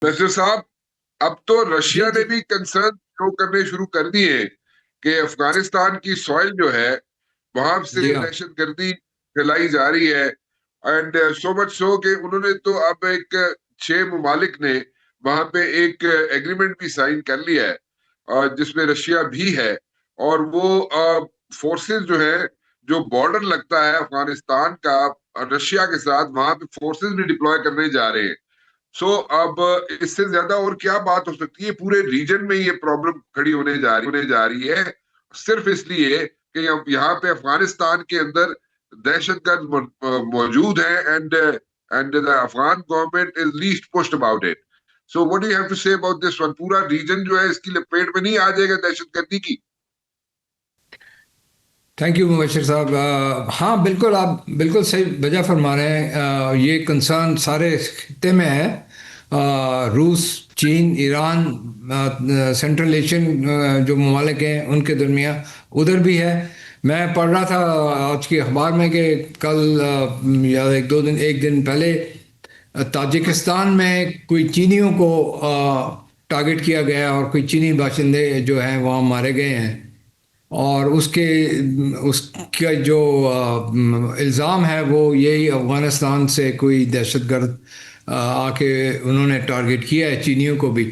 नसर साहब, अब तो जी रशिया ने जी। भी कंसर्न शो करने शुरू कर दिए हैं कि अफगानिस्तान की सॉइल जो है वहां से जी हाँ। दहशतगर्दी फैलाई जा रही है। एंड सो मच सो कि उन्होंने तो अब एक 6 ममालिक ने वहां पे एक एग्रीमेंट भी साइन कर लिया है, जिसमें रशिया भी है। और वो फोर्सेस जो है, जो बॉर्डर लगता है अफगानिस्तान का रशिया के साथ, वहां पे फोर्सेस भी डिप्लॉय करने जा रहे हैं। अब इससे ज्यादा और क्या बात हो सकती है? पूरे रीजन में ये प्रॉब्लम खड़ी होने जा रही है, सिर्फ इसलिए कि यहाँ पे अफगानिस्तान के अंदर दहशतगर्द मौजूद है। And the Afghan government is least pushed about it. So what do you have to say about this one? पूरा रीजन जो है इसकी लपेट में नहीं आ जाएगा दहशतगर्दी की? थैंक यू मुबशर साहब। हाँ बिल्कुल, आप बिल्कुल सही वजह फरमा रहे हैं। ये कंसर्न सारे खत्े में है। रूस, चीन, ईरान, सेंट्रल एशियन जो ममालिक हैं उनके दरमियान उधर भी है। मैं पढ़ रहा था आज की अखबार में कि कल या एक दिन पहले ताजिकिस्तान में कोई चीनियों को टारगेट किया गया और कोई चीनी बाशिंदे जो हैं वहाँ मारे गए हैं। और उसका जो इल्ज़ाम है वो यही अफ़गानिस्तान से कोई दहशतगर्द आके उन्होंने टारगेट किया है चीनियों को भी।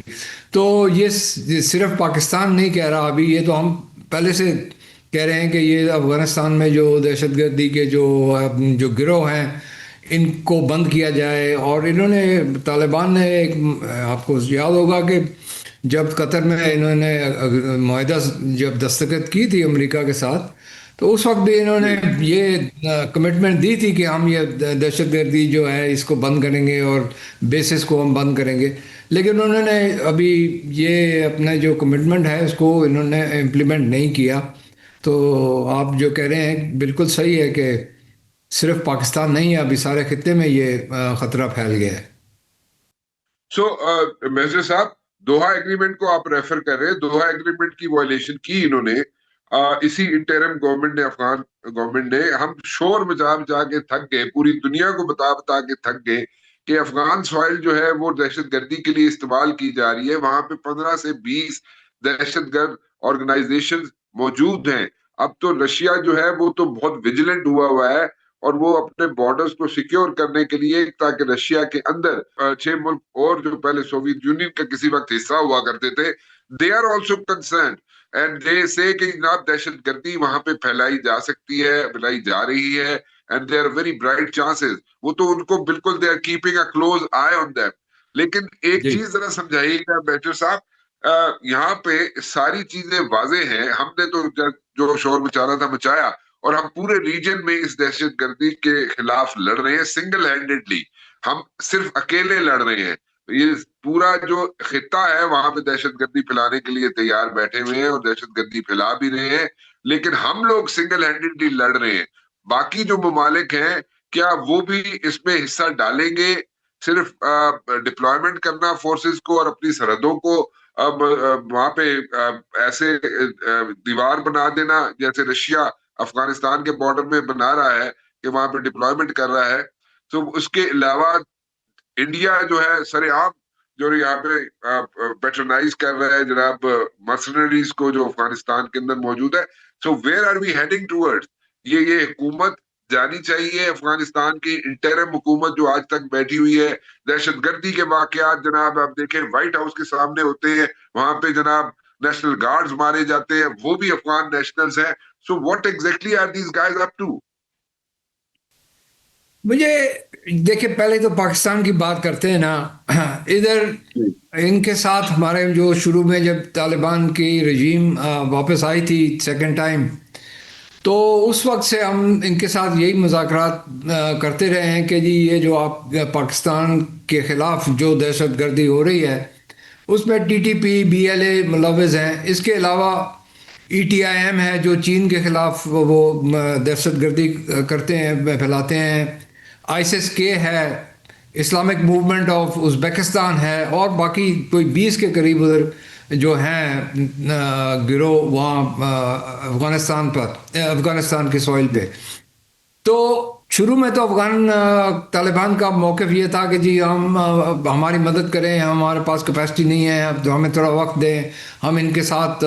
तो ये सिर्फ पाकिस्तान नहीं कह रहा अभी, ये तो हम पहले से कह रहे हैं कि ये अफ़गानिस्तान में जो दहशतगर्दी के जो गिरोह हैं इनको बंद किया जाए। और इन्होंने तालिबान ने आपको याद होगा कि जब कतर में इन्होंने माहिदा जब दस्तखत की थी अमेरिका के साथ, तो उस वक्त भी इन्होंने जी ये कमिटमेंट दी थी कि हम ये दहशतगर्दी जो है इसको बंद करेंगे और बेसिस को हम बंद करेंगे। लेकिन उन्होंने अभी ये अपना जो कमिटमेंट है उसको इन्होंने इम्प्लीमेंट नहीं किया। तो आप जो कह रहे हैं बिल्कुल सही है कि सिर्फ पाकिस्तान नहीं है, अभी सारे खत्े में ये ख़तरा फैल गया है। सो मेजर साहब, दोहा एग्रीमेंट को आप रेफर कर रहे हैं। दोहा एग्रीमेंट की वायलेशन की इन्होंने, इसी इंटरिम गवर्नमेंट ने, अफगान गवर्नमेंट ने। हम शोर मचा मचा के थक गए, पूरी दुनिया को बता बता के थक गए कि अफगान सॉइल जो है वो दहशतगर्दी के लिए इस्तेमाल की जा रही है। वहां पे 15 से 20 दहशतगर्द ऑर्गेनाइजेशन मौजूद हैं। अब तो रशिया जो है वो तो बहुत विजिलेंट हुआ है, और वो अपने बॉर्डर्स को सिक्योर करने के लिए, ताकि रशिया के अंदर 6 मुल्क और जो पहले सोवियत यूनियन का किसी वक्त हिस्सा हुआ करते थे, they are also concern. And they say कि जनाब दहशतगर्दी वहां पे फैलाई जा सकती है, फैलाई जा रही है। And they are very bright chances. वो तो उनको बिल्कुल, they are keeping a close eye on them. लेकिन एक जी चीज जरा समझाइएगा बैटर साहब, यहाँ पे सारी चीजें वाजे हैं। हमने तो जो शोर मचाना था मचाया, और हम पूरे रीजन में इस दहशतगर्दी के खिलाफ लड़ रहे हैं सिंगल हैंडेडली। हम सिर्फ अकेले लड़ रहे हैं। ये पूरा जो खिता है वहां पे दहशतगर्दी फैलाने के लिए तैयार बैठे हुए हैं, और दहशतगर्दी फैला भी रहे हैं। लेकिन हम लोग सिंगल हैंडेडली लड़ रहे हैं। बाकी जो ममालिक हैं, क्या वो भी इसमें हिस्सा डालेंगे? सिर्फ डिप्लॉयमेंट करना फोर्सेस को और अपनी सरहदों को अब वहां पे ऐसे दीवार बना देना जैसे रशिया अफगानिस्तान के बॉर्डर में बना रहा है, कि वहां पे डिप्लॉयमेंट कर रहा है। तो उसके अलावा इंडिया जो है सरेआम जो यहाँ पे पेट्रोनाइज कर रहा है जनाब मर्सनरीज को जो अफगानिस्तान के अंदर मौजूद है। So where are we heading towards? ये हुकूमत जानी चाहिए, अफगानिस्तान की इंटरिम हुकूमत जो आज तक बैठी हुई है। दहशतगर्दी के वाकयात जनाब आप देखें व्हाइट हाउस के सामने होते हैं, वहां पे जनाब नेशनल गार्ड्स मारे जाते हैं, वो भी अफगान नेशनल्स हैं। So what exactly are these guys up to? मुझे देखिए, पहले तो पाकिस्तान की बात करते हैं ना। इधर इनके साथ हमारे जो शुरू में जब तालिबान की रजीम वापस आई थी सेकंड टाइम, तो उस वक्त से हम इनके साथ यही मुज़ाकरात करते रहे हैं कि जी ये जो आप पाकिस्तान के ख़िलाफ़ जो दहशत गर्दी हो रही है उसमें टीटीपी बीएलए मुलव्वज़ हैं। इसके अलावा ईटीआईएम है जो चीन के ख़िलाफ़ वो दहशत गर्दी करते हैं, फैलाते हैं। आईएसएस के है, इस्लामिक मूवमेंट ऑफ उज़्बेकिस्तान है, और बाकी कोई 20 के करीब उधर जो हैं गिरोह वहाँ अफ़गानिस्तान की सॉइल पे। तो شروع میں تو افغان طالبان کا موقف یہ تھا کہ جی ہم ہماری مدد کریں، ہمارے پاس کیپیسٹی نہیں ہے، اب تو ہمیں تھوڑا وقت دیں، ہم ان کے ساتھ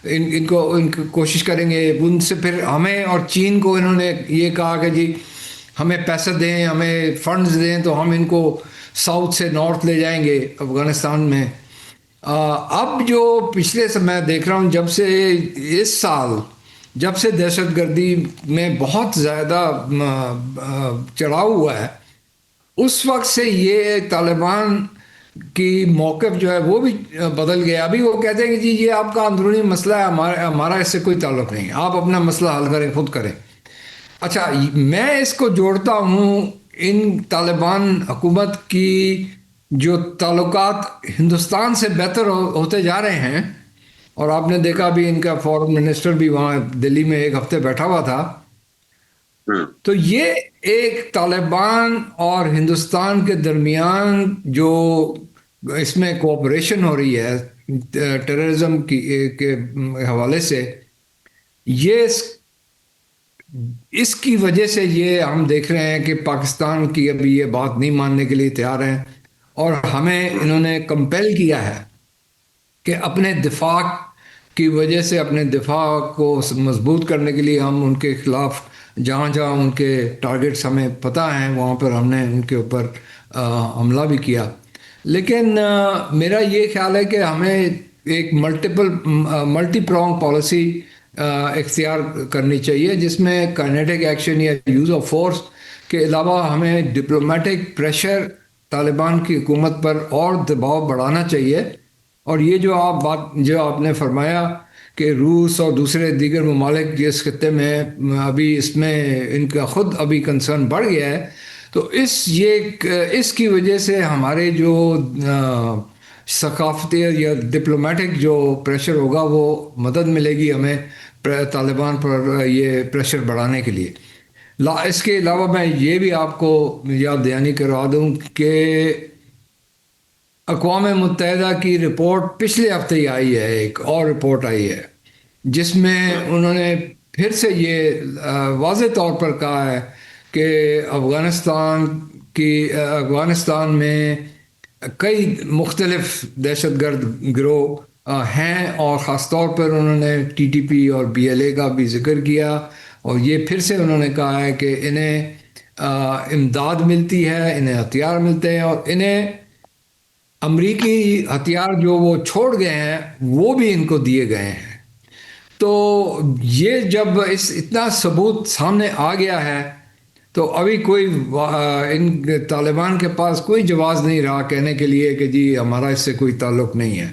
ان کو کوشش کریں گے۔ ان سے پھر ہمیں اور چین کو انہوں نے یہ کہا کہ جی ہمیں پیسے دیں، ہمیں فنڈز دیں تو ہم ان کو ساؤتھ سے نارتھ لے جائیں گے افغانستان میں۔ اب جو پچھلے سے میں دیکھ رہا ہوں، جب سے اس سال جب سے دہشت گردی میں بہت زیادہ چڑھاؤ ہوا ہے، اس وقت سے یہ طالبان کی موقف جو ہے وہ بھی بدل گیا۔ ابھی وہ کہتے ہیں کہ جی یہ آپ کا اندرونی مسئلہ ہے، ہمارا اس سے کوئی تعلق نہیں، آپ اپنا مسئلہ حل کریں، خود کریں۔ اچھا، میں اس کو جوڑتا ہوں ان طالبان حکومت کی جو تعلقات ہندوستان سے بہتر ہوتے جا رہے ہیں، اور آپ نے دیکھا بھی ان کا فورن منسٹر بھی وہاں دلی میں ایک ہفتے بیٹھا ہوا تھا، تو یہ ایک طالبان اور ہندوستان کے درمیان جو اس میں کوآپریشن ہو رہی ہے ٹیررزم کے حوالے سے، یہ اس کی وجہ سے یہ ہم دیکھ رہے ہیں کہ پاکستان کی ابھی یہ بات نہیں ماننے کے لیے تیار ہیں، اور ہمیں انہوں نے کمپیل کیا ہے کہ اپنے دفاع کی وجہ سے، اپنے دفاع کو مضبوط کرنے کے لیے ہم ان کے خلاف جہاں جہاں ان کے ٹارگٹس ہمیں پتہ ہیں وہاں پر ہم نے ان کے اوپر حملہ بھی کیا۔ لیکن میرا یہ خیال ہے کہ ہمیں ایک ملٹی پرونگ پالیسی اختیار کرنی چاہیے، جس میں کائنیٹک ایکشن یا یوز آف فورس کے علاوہ ہمیں ڈپلومیٹک پریشر طالبان کی حکومت پر اور دباؤ بڑھانا چاہیے۔ اور یہ جو آپ نے فرمایا کہ روس اور دوسرے دیگر ممالک جس خطے میں ابھی اس میں ان کا خود ابھی کنسرن بڑھ گیا ہے، تو اس کی وجہ سے ہمارے جو ثقافتی یا ڈپلومیٹک جو پریشر ہوگا وہ مدد ملے گی ہمیں طالبان پر یہ پریشر بڑھانے کے لیے۔ اس کے علاوہ میں یہ بھی آپ کو یاد دہانی کروا دوں کہ اقوام متحدہ کی رپورٹ پچھلے ہفتے ہی آئی ہے، ایک اور رپورٹ آئی ہے جس میں انہوں نے پھر سے یہ واضح طور پر کہا ہے کہ افغانستان میں کئی مختلف دہشت گرد گروہ ہیں، اور خاص طور پر انہوں نے ٹی ٹی پی اور بی ایل اے کا بھی ذکر کیا، اور یہ پھر سے انہوں نے کہا ہے کہ انہیں امداد ملتی ہے، انہیں ہتھیار ملتے ہیں، اور انہیں امریکی ہتھیار جو وہ چھوڑ گئے ہیں وہ بھی ان کو دیے گئے ہیں۔ تو یہ جب اتنا ثبوت سامنے آ گیا ہے تو ابھی کوئی ان طالبان کے پاس کوئی جواز نہیں رہا کہنے کے لیے کہ جی ہمارا اس سے کوئی تعلق نہیں ہے۔